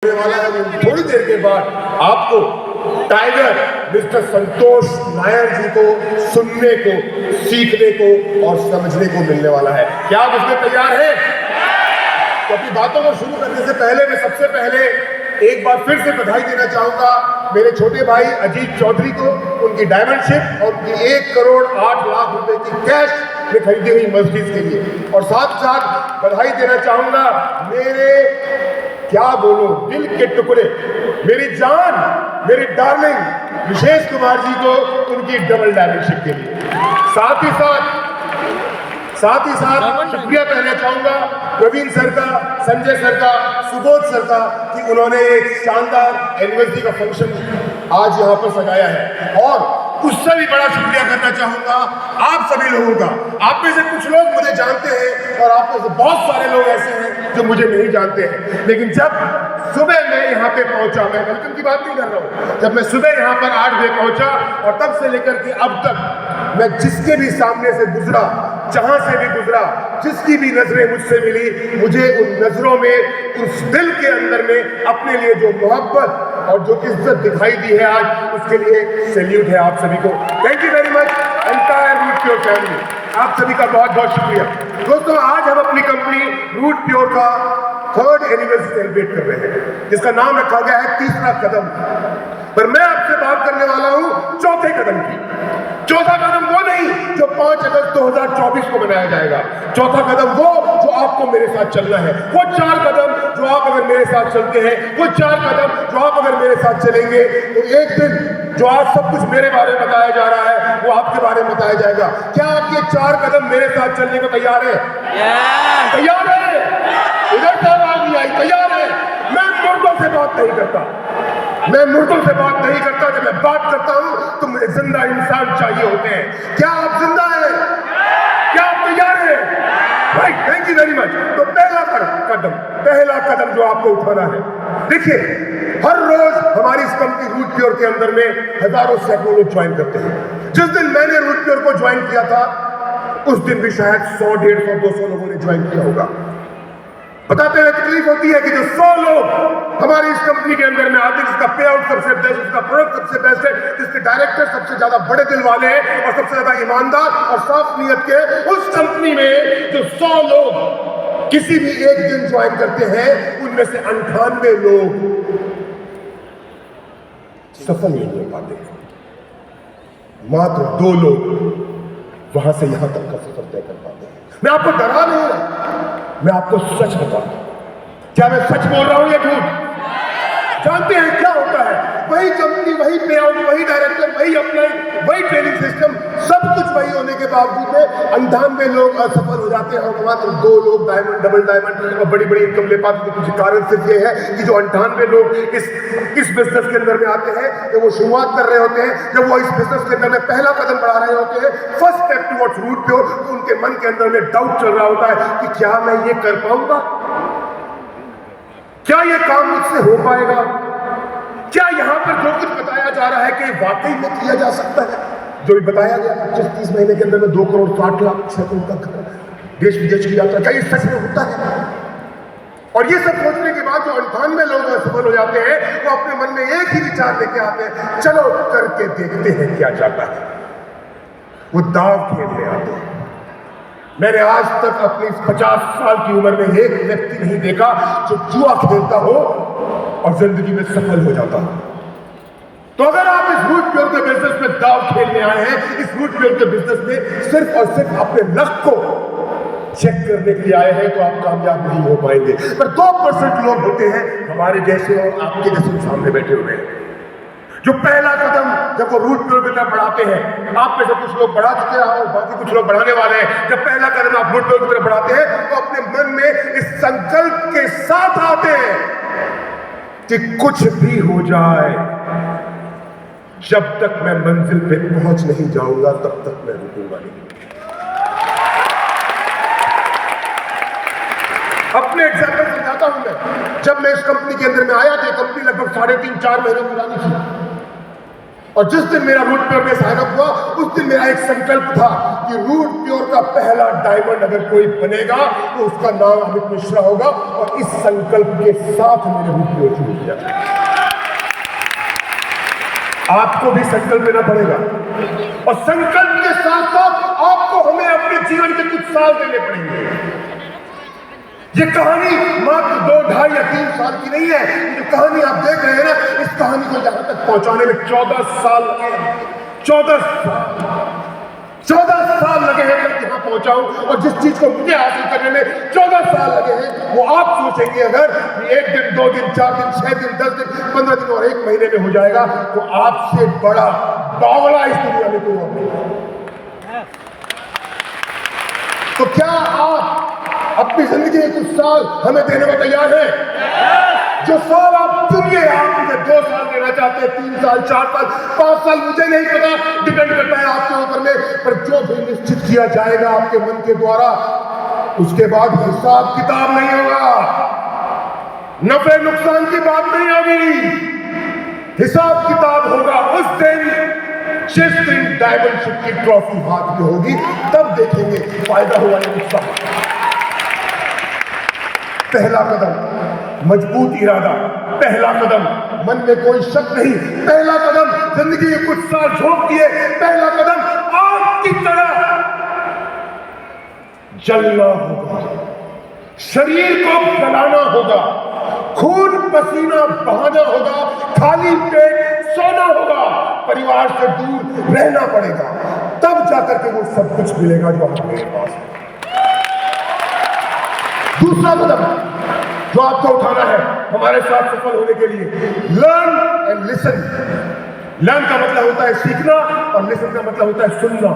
वाला है। थोड़ी देर के बाद आपको टाइगर मिस्टर संतोष नायर जी को सुनने को, सीखने को और समझने को मिलने वाला है। क्या आप उसमें तैयार हैं? तो अपनी बातों को शुरू करने से पहले मैं सबसे पहले एक बार फिर से बधाई देना चाहूंगा मेरे छोटे भाई अजीत चौधरी को, उनकी डायमंड शिप और उनकी 1 करोड़ 8 लाख रुपए की कैश में खरीदी हुई मर्सिडीज के लिए। और साथ साथ बधाई देना चाहूंगा मेरे, क्या बोलूं, दिल के टुकड़े, मेरी जान, मेरी डार्लिंग विशेष कुमार जी को उनकी डबल डायमंड शिप के लिए। साथ ही साथ शुक्रिया कहना चाहूंगा प्रवीण सर का, संजय सर का, सुबोध सर का कि उन्होंने एक शानदार एनिवर्सरी का फंक्शन आज यहाँ पर सजाया है। और उससे भी बड़ा शुक्रिया करना चाहूंगा आप सभी लोगों का। आप में से कुछ लोग मुझे जानते हैं और आप में से बहुत सारे लोग ऐसे हैं जो मुझे नहीं जानते हैं। लेकिन जब सुबह मैं यहाँ पे पहुंचा, मैं वेलकम की बात नहीं कर रहा हूँ, जब मैं सुबह यहाँ पर 8 बजे पहुंचा और तब से लेकर के अब तक मैं जिसके भी सामने से गुजरा, जहां से भी गुजरा, जिसकी भी नजरें मुझसे मिली, मुझे उन नजरों में, उस दिल के अंदर में अपने लिए जो मोहब्बत और जो इज्जत दिखाई दी है आज, उसके लिए सैल्यूट है आप सभी को। Thank you very much entire root pure family, आप सभी का बहुत बहुत शुक्रिया। दोस्तों, आज हम अपनी कंपनी रूट प्योर का 3rd एनिवर्सरी सेलिब्रेट कर रहे हैं, जिसका नाम रखा गया है तीसरा कदम। पर मैं आपसे बात करने वाला हूं चौथे कदम की। चौथा कदम वो नहीं जो 5 अगस्त 2024 को मनाया जाएगा। चौथा कदम वो जो आपको मेरे साथ चलना है। वो 4 कदम जो आप अगर मेरे साथ चलते हैं, वो 4 कदम जो आप अगर मेरे साथ चलेंगे, तो एक दिन जो आज सब कुछ मेरे बारे में बताया जा रहा है वो आपके बारे में बताया जाएगा। क्या आप ये 4 कदम मेरे साथ चलने को तैयार है? तैयार है? इधर से आवाज नहीं आई। तैयार है? मैं मुर्दों से बात नहीं करता, मैं मुर्दों से बात नहीं करता। जब मैं बात करता हूं तो मुझे जिंदा इंसान चाहिए होते हैं। क्या आप जिंदा हैं? क्या आप तैयार हैं? Right, thank you very much. तो पहला कदम जो आपको उठाना है, देखिए, हर रोज हमारी इस कंपनी रूट प्योर के अंदर में हजारों सैकड़ों लोग ज्वाइन करते हैं। जिस दिन मैंने रूट प्योर को ज्वाइन किया था, उस दिन भी शायद 100, 150, 200 लोगों ने ज्वाइन किया होगा। बताते हुए तकलीफ होती है कि जो 100 लोग हमारी इस कंपनी के अंदर में आते हैं, जिसका पे आउट सबसे बेस्ट, जिसका प्रोडक्ट सबसे बेस्ट है, जिसके डायरेक्टर सबसे ज्यादा बड़े दिल वाले हैं और सबसे ज्यादा ईमानदार और साफ नीयत के, उस कंपनी में जो 100 लोग किसी भी एक दिन ज्वाइन करते हैं, उनमें से 98 लोग सफल नहीं हो पाते। मात्र 2 लोग वहां से यहां तक का सफर तय कर पाते हैं। मैं आपको डरा नहीं रहा, मैं आपको सच बता रहा हूं। क्या मैं सच बोल रहा हूं या झूठ? जानते हैं क्या होता है? वही कंपनी, वही पे आउट, वही डायरेक्टर, वही अपलाइन, वही ट्रेनिंग सिस्टम, सब कुछ वही होने के बावजूद में 98 लोग असफल हो जाते हैं और मात्र 2 लोग डायमंड, डबल डायमंड और बड़ी बड़ी इनकम ले पाते हैं। कुछ कारण सिर्फ ये है कि जो 98 लोग इस बिजनेस के अंदर में आते हैं, जब वो शुरुआत कर रहे होते हैं, जब वो इस बिजनेस के अंदर में पहला कदम बढ़ा रहे होते हैं, first step towards root pure, तो उनके मन के अंदर में डाउट चल रहा होता है कि क्या मैं ये कर पाऊंगा? क्या ये काम मुझसे हो पाएगा? क्या यहां पर जो कुछ बताया जा रहा है कि वाकई में किया जा सकता है? जो भी बताया गया 25-30 महीने के अंदर में 2 करोड़ 60 लाख से तक देश विदेश की यात्रा, क्या ये सच में होता है? और ये सब सोचने के बाद जो 98 लोग सफल हो जाते हैं, वो अपने मन में एक ही विचार लेके आते हैं, चलो करके देखते हैं क्या जाता है। वो दाव खेलने आते हैं। मैंने आज तक अपनी 50 साल की उम्र में एक व्यक्ति नहीं देखा जो जुआ खेलता हो और जिंदगी में सफल हो जाता हो। तो अगर आप इस रूट प्योर के बिजनेस में दाव खेलने आए हैं, इस रूट प्योर के बिजनेस में सिर्फ और सिर्फ अपने लक को चेक करने के लिए आए हैं, तो आप कामयाब नहीं हो पाएंगे। पर 2% लोग होते हैं हमारे जैसे और आपके जैसे सामने बैठे हुए हैं, जो पहला कदम जब वो रूट प्योर की तरफ बढ़ाते हैं। आप में से कुछ लोग बढ़ा चुके हैं और बाकी कुछ लोग बढ़ाने वाले हैं। जब पहला कदम आप रूट प्योर की तरफ बढ़ाते हैं, तो अपने मन में इस संकल्प के साथ आते हैं कि कुछ भी हो जाए, जब तक मैं मंजिल पे पहुंच नहीं जाऊंगा तब तक मैं रुकूंगा नहीं। अपने एग्जाम्पल समझाता हूं मैं। जब मैं इस कंपनी के अंदर में आया था, कंपनी लगभग 3.5-4 महीने पुरानी थी, और जिस दिन मेरा रूट प्योर में साइन अप हुआ, उस दिन मेरा एक संकल्प था कि रूट प्योर का पहला डायमंड अगर कोई बनेगा तो उसका नाम अमित मिश्रा होगा। और इस संकल्प के साथ मैंने रूट प्योर शुरू किया। आपको भी संकल्प लेना पड़ेगा और संकल्प के साथ साथ आपको हमें अपने जीवन के कुछ साल देने पड़ेंगे। ये कहानी मात्र 2, 2.5 या 3 साल की नहीं है। जो कहानी आप देख रहे हैं ना, इस कहानी को यहां तक पहुंचाने में 14 साल लगे। 14 साल लगे हैं मैं यहां पहुंचाऊं। और जिस चीज को मुझे हासिल करने में 14 साल लगे हैं, वो आप सोचेंगे अगर 1 दिन, 2 दिन, 4 दिन, 6 दिन, 10 दिन, 15 दिन और 1 महीने में हो जाएगा, तो आपसे बड़ा बावला इस दुनिया में कोई और नहीं। तो क्या आप अपनी जिंदगी के कुछ साल हमें देने को तैयार है? जो साल आप चुनिए, आप मुझे 2 साल देना चाहते हैं, 3 साल, 4 साल, 5 साल, मुझे नहीं पता, डिपेंड करता है आपके ऊपर में। पर जो भी निश्चित किया जाएगा आपके मन के द्वारा, उसके बाद हिसाब किताब नहीं होगा, नफे नुकसान की बात नहीं होगी, हिसाब किताब होगा उस दिन जिस दिन डायमंडशिप की ट्रॉफी हाथ में होगी। तब देखेंगे फायदा हुआ या नुकसान। पहला कदम मजबूत इरादा, पहला कदम मन में कोई शक नहीं, पहला कदम जिंदगी के कुछ साल झोंक दिए, पहला कदम आग की तरह जलना होगा, शरीर को जलाना होगा, खून पसीना बहाना होगा, खाली पेट सोना होगा, परिवार से दूर रहना पड़ेगा। तब जाकर के वो सब कुछ मिलेगा जो हमारे पास है। दूसरा कदम जो आपको उठाना है हमारे साथ सफल होने के लिए, लर्न एंड लिसन। लर्न का मतलब होता है सीखना और लिसन का मतलब होता है सुनना।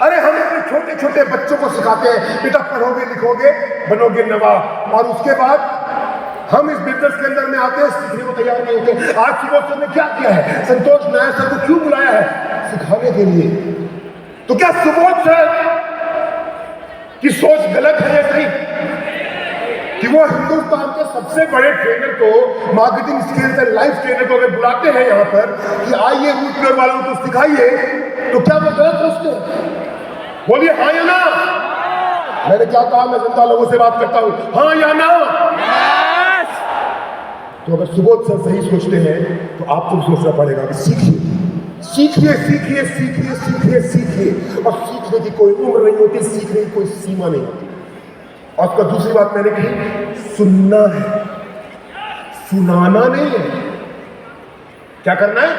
अरे हम अपने छोटे छोटे बच्चों को सिखाते हैं, बेटा पढ़ोगे लिखोगे बनोगे नवाब, और उसके बाद हम इस बिजनेस के अंदर में आते हैं, सीखने को तैयार नहीं होते। आज सुबोध सर ने क्या किया है? संतोष नायर सर को क्यों बुलाया है? सिखाने के लिए। तो क्या सुबोध सर की सोच गलत है या सही कि वो हिंदुस्तान के सबसे बड़े ट्रेनर को, marketing skills and life trainer को अगर बुलाते हैं यहाँ पर कि आइए रूट प्योर वालों को सिखाइए, तो क्या वो गलत सोचते हैं? बोलिए हाँ या ना। मैंने क्या कहा? मैं जनता लोगों से बात करता हूं, हाँ या ना। तो अगर सुबोध सर सही सोचते हैं तो आपको सोचना पड़ेगा कि सीखिए सीखिए सीखिए सीखिए सीखिए सीखिए। और सीखने की कोई उम्र नहीं होती, सीखने की कोई सीमा नहीं होती। और उसका दूसरी बात मैंने कही, सुनना है, सुनाना नहीं है। क्या करना है?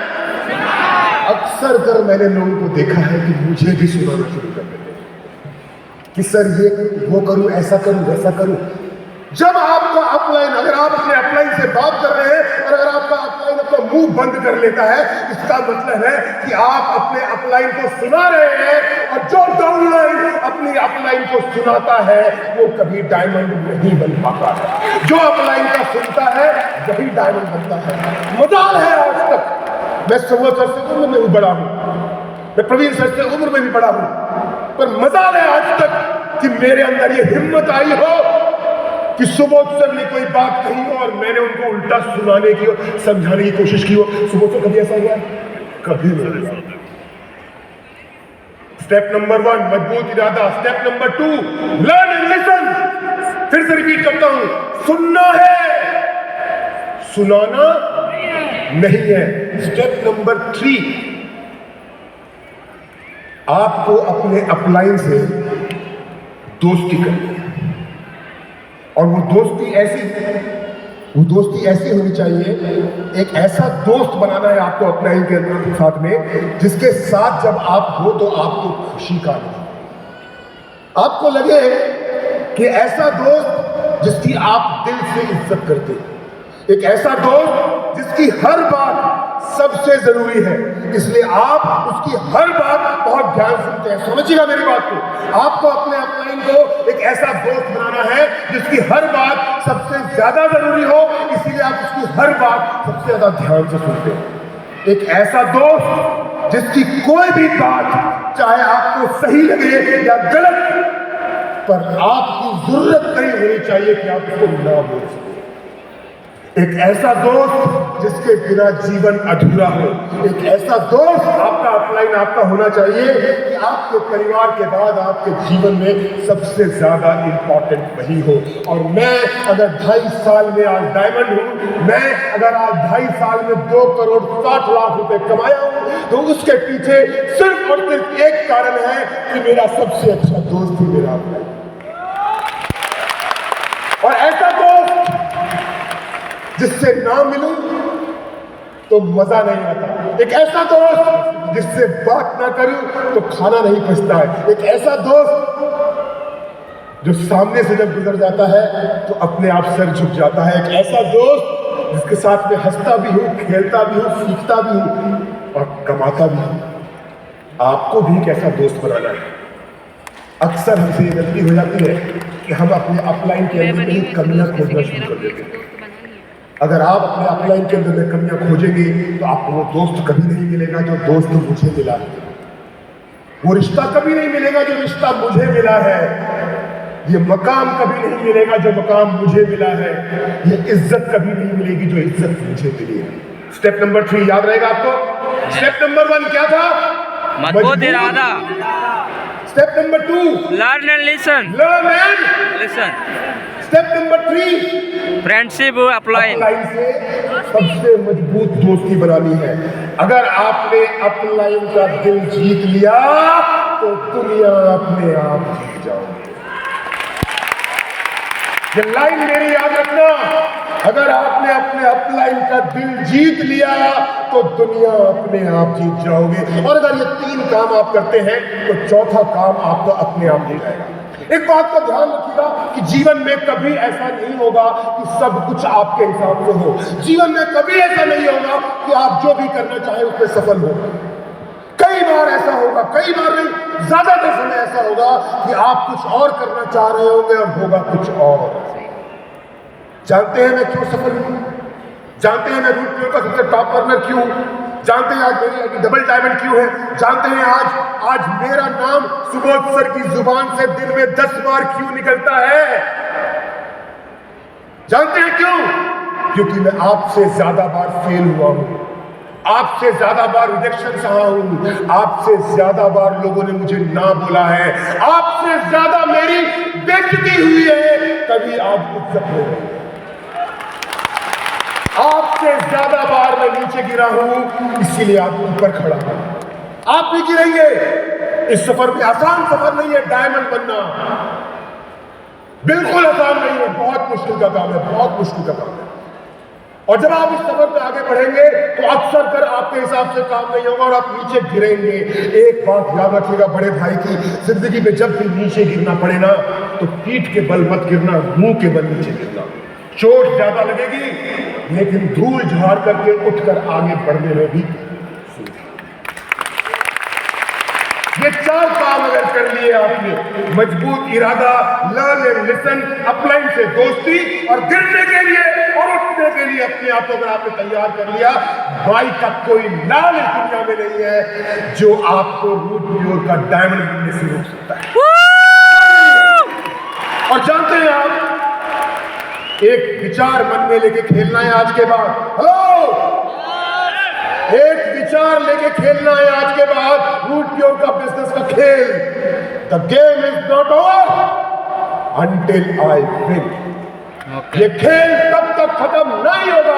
अक्सर कर मैंने लोगों को देखा है कि मुझे भी सुनाना शुरू कर देते हैं कि सर ये करूं, वो करूं, ऐसा करूं, वैसा करूं। जब आपका अपलाइन, अगर आप अपने अपलाइन से बात कर रहे हैं और अगर आपका अपलाइन अपना मुंह बंद कर लेता है, इसका मतलब है कि आप अपने अपलाइन को सुना रहे हैं। और जो डाउनलाइन अपनी अपलाइन को सुनाता है वो कभी डायमंड नहीं बन पाता है। जो अपलाइन का सुनता है वही डायमंड बनता है। मजाल है आज तक मैं 16 सर से उम्र में भी बड़ा हूं, मैं प्रवीण सर से उम्र में भी बड़ा हूं, पर मजाल है आज तक कि मेरे अंदर ये हिम्मत आई हो कि सुबोध सर ने कोई बात कही हो और मैंने उनको उल्टा सुनाने की और समझाने की कोशिश की हो। सुबोध सर कभी ऐसा हुआ? कभी नहीं। स्टेप नंबर 1 मजबूत इरादा, step number 2 learn and listen. फिर से रिपीट करता हूं, सुनना है, सुनाना नहीं है। स्टेप नंबर 3 आपको अपने अपलाइन से दोस्ती करनी है। और वो दोस्ती ऐसी होनी चाहिए, एक ऐसा दोस्त बनाना है आपको अपलाइन के अंदर साथ में, जिसके साथ जब आप हो तो आपको खुशी का लगे, आपको लगे कि ऐसा दोस्त जिसकी आप दिल से इज्जत करते हैं, एक ऐसा दोस्त जिसकी हर बात सबसे जरूरी है, इसलिए आप उसकी हर बात बहुत ध्यान सुनते हैं। समझिएगा मेरी बात को। आपको अपने अपलाइन को एक ऐसा दोस्त बनाना है जिसकी हर बात सबसे ज्यादा जरूरी हो, इसीलिए आप उसकी हर बात सबसे ज्यादा ध्यान से सुनते हैं। एक ऐसा दोस्त जिसकी कोई भी बात चाहे आपको सही लगे या गलत, पर आपकी जरूरत नहीं होनी चाहिए कि आप उसको ना बोल सकें। एक ऐसा दोस्त जिसके बिना जीवन अधूरा हो, एक ऐसा दोस्त आपका अपलाइन आपका होना चाहिए कि आपके परिवार के बाद आपके जीवन में सबसे ज्यादा इंपॉर्टेंट वही हो। और मैं अगर 2.5 साल में आज डायमंड हूं, मैं अगर आज 2.5 साल में 2 करोड़ 60 लाख रुपए कमाया हूं, तो उसके पीछे सिर्फ और सिर्फ एक कारण है कि मेरा सबसे अच्छा दोस्त ही मेरा अपलाइन। और ऐसा दोस्त जिससे ना मिलूं तो मजा नहीं आता, एक ऐसा दोस्त जिससे बात ना करूं तो खाना नहीं पचता है, एक ऐसा दोस्त जो सामने से जब गुजर जाता है तो अपने आप सर झुक जाता है, एक ऐसा दोस्त जिसके साथ में हंसता भी हूं, खेलता भी हूं, सीखता भी हूं और कमाता भी हूं। आपको भी एक ऐसा दोस्त बनाना है। अक्सर हमसे ये गलती हो जाती है कि हम अपने अपलाइन के अंदर में कमियां खोजना शुरू कर देते हैं। अगर आप अपने अपलाइन के अंदर में कमियां खोजेंगे तो आपको वो दोस्त कभी नहीं मिलेगा जो दोस्त मुझे मिला है, वो रिश्ता कभी नहीं मिलेगा जो रिश्ता मुझे मिला है, ये मकाम कभी नहीं मिलेगा जो मकाम मुझे मिला है, ये इज्जत कभी नहीं मिलेगी जो इज्जत मुझे मिली है। स्टेप नंबर 3 याद रहेगा आपको। स्टेप नंबर 1 क्या था? मजबूत इरादा। Step number 2 learn and listen. Learn and listen. Step number 3 friendship upline. Upline से सबसे मजबूत दोस्ती बनानी है। अगर आपने अपलाइन का दिल जीत लिया तो दुनिया अपने आप जीत जाओगे। ये लाइन मेरी याद रखना, अगर आपने अपने अपलाइन का दिल जीत लिया तो दुनिया अपने आप जीत जाओगे। और अगर ये 3 काम आप करते हैं तो चौथा काम आपको अपने आप मिल जाएगा। एक बात का ध्यान रखिएगा कि जीवन में कभी ऐसा नहीं होगा कि सब कुछ आपके हिसाब से हो। जीवन में कभी ऐसा नहीं होगा कि आप जो भी करना चाहें उसमें सफल हो। कई बार ऐसा होगा, कई बार नहीं, ज्यादातर समय ऐसा होगा कि आप कुछ और करना चाह रहे होंगे और होगा कुछ और। जानते हैं मैं क्यों सफल हूं? जानते हैं मैं रूट प्योर का सबसे टॉप अर्नर क्यों हूं? जानते हैं आज मेरी डबल डायमंड क्यों है? जानते हैं आज मेरा नाम सुबोध सर की जुबान से दिन में 10 बार क्यों निकलता है? जानते हैं क्यों? क्योंकि मैं आपसे ज्यादा बार फेल हुआ हूं, आपसे ज्यादा बार रिजेक्शन सहा हूं, आपसे ज्यादा बार लोगों ने मुझे ना बोला है, आपसे ज्यादा मेरी बेइज्जती हुई है, तभी आज इज्जत हो गई। आपसे ज्यादा बार मैं नीचे गिरा हूं, इसीलिए आप ऊपर खड़ा हूं। आप भी गिरेंगे। इस सफर में आसान सफर नहीं है डायमंड बनना, बिल्कुल आसान नहीं है, बहुत मुश्किल का काम है, बहुत मुश्किल का काम है। और जब आप इस सफर में आगे बढ़ेंगे तो अक्सर कर आपके हिसाब से काम नहीं होगा और आप नीचे गिरेंगे। एक बात याद रखिएगा बड़े भाई की, जिंदगी में जब भी नीचे गिरना पड़े ना तो पीठ के बल मत गिरना, मुंह के बल नीचे गिरना। चोट ज्यादा लगेगी लेकिन धूल झाड़ करके उठकर आगे बढ़ने में भी। ये 4 काम अगर कर लिए आपने, मजबूत इरादा, लर्न एंड लिसन, अपलाइन से दोस्ती और गिरने के लिए और उठने के लिए अपने आप को अगर आपने तैयार कर लिया, भाई का कोई लाल इस दुनिया में नहीं है जो आपको रूट प्योर का डायमंड बनने से रोक सकता है। और जानते हैं आप, एक विचार मन में लेके खेलना है आज के बाद। हेलो, एक विचार लेके खेलना है आज के बाद रूट प्योर का बिजनेस का खेल। The game is not over until I win. ये खेल तब तक खत्म नहीं होगा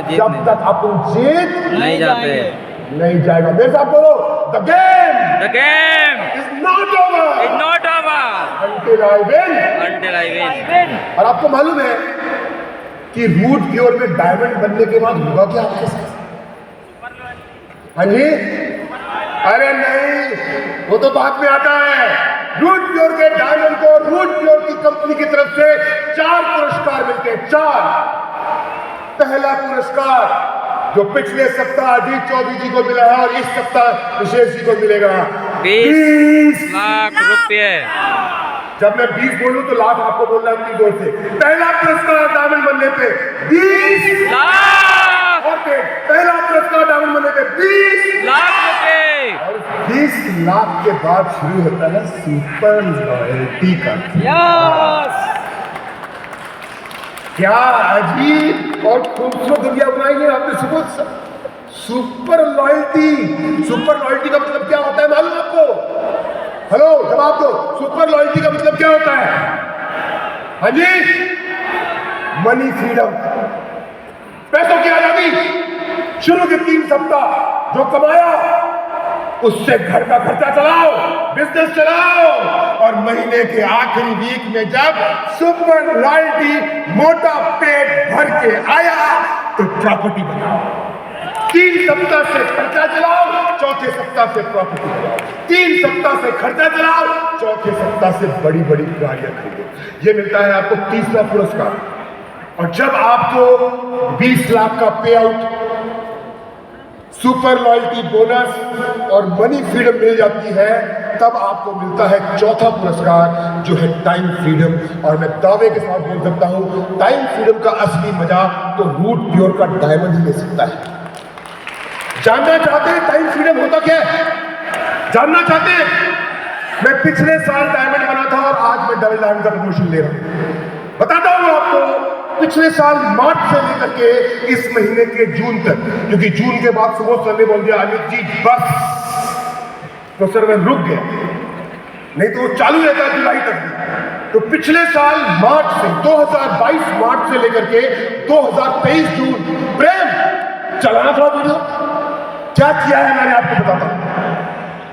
जब तक अपन जीत नहीं जाते, नहीं जाएगा। मेरे साथ बोलो, the game is not over until I win। और आपको मालूम है कि रूट प्योर में डायमंड बनने के बाद होगा क्या आपके साथ? हाँ जी, अरे नहीं, वो तो बाद में आता है। रूट प्योर के डायमंड को रूट प्योर की कंपनी की तरफ से 4 पुरस्कार मिलते हैं। 4। पहला पुरस्कार जो पिछले सप्ताह अजीत चौधरी जी को मिला है और इस सप्ताह विशेष जी को मिलेगा 20 लाख रुपए। जब मैं 20 बोलूं तो लाख आपको बोलना है अपनी जोर से। पहला पुरस्कार डायमंड बनने पे 20 लाख। ओके, पहला पुरस्कार डायमंड बनने पे 20 लाख रुपए। और 20 लाख के बाद शुरू होता है सुपर लॉयल्टी का। यस। क्या अजीब और खूबसूरत दुनिया बनाई है आपने सुबोध सर। सुपर लॉयल्टी का मतलब क्या होता है मालूम आपको? हेलो, जवाब दो। सुपर लॉयल्टी का मतलब क्या होता है? हाँ जी, मनी फ्रीडम, पैसों की आजादी। शुरू के 3 सप्ताह जो कमाया उससे घर का खर्चा चलाओ, बिजनेस चलाओ, और महीने के आखिरी वीक में जब सुपर लॉयल्टी मोटा पेट भर के आया तो प्रॉपर्टी बनाओ। 3 सप्ताह से खर्चा चलाओ, चौथे सप्ताह से प्रॉपर्टी बनाओ। 3 सप्ताह से खर्चा चलाओ, चौथे सप्ताह से बड़ी बड़ी गाड़ियां खरीदो। ये मिलता है आपको 30 लाख पुरस्कार। और जब आपको 20 लाख का पे आउट, सुपर लॉयल्टी बोनस और मनी फ्रीडम मिल जाती है, तब आपको मिलता है चौथा पुरस्कार जो है टाइम फ्रीडम। और मैं दावे के साथ बोल सकता हूं, टाइम फ्रीडम का असली मजा तो रूट प्योर का डायमंड ही ले सकता है। जानना चाहते हैं टाइम फ्रीडम होता क्या है? जानना चाहते हैं? मैं पिछले साल डायमंड बना था और आज मैं डबल डायमंड का प्रमोशन ले रहा हूं। बताता हूं आपको, पिछले साल मार्च से लेकर के इस महीने के जून तक, क्योंकि जून के बाद सुबोध सर ने बोल दिया अमित जी बस, तो सर मैं रुक गया, नहीं तो वो चालू रहता जुलाई तक भी। तो पिछले साल मार्च से 2022 मार्च से लेकर के 2023 जून प्रेम चलाना था वीडियो। क्या किया है मैंने आपको बताता हूं।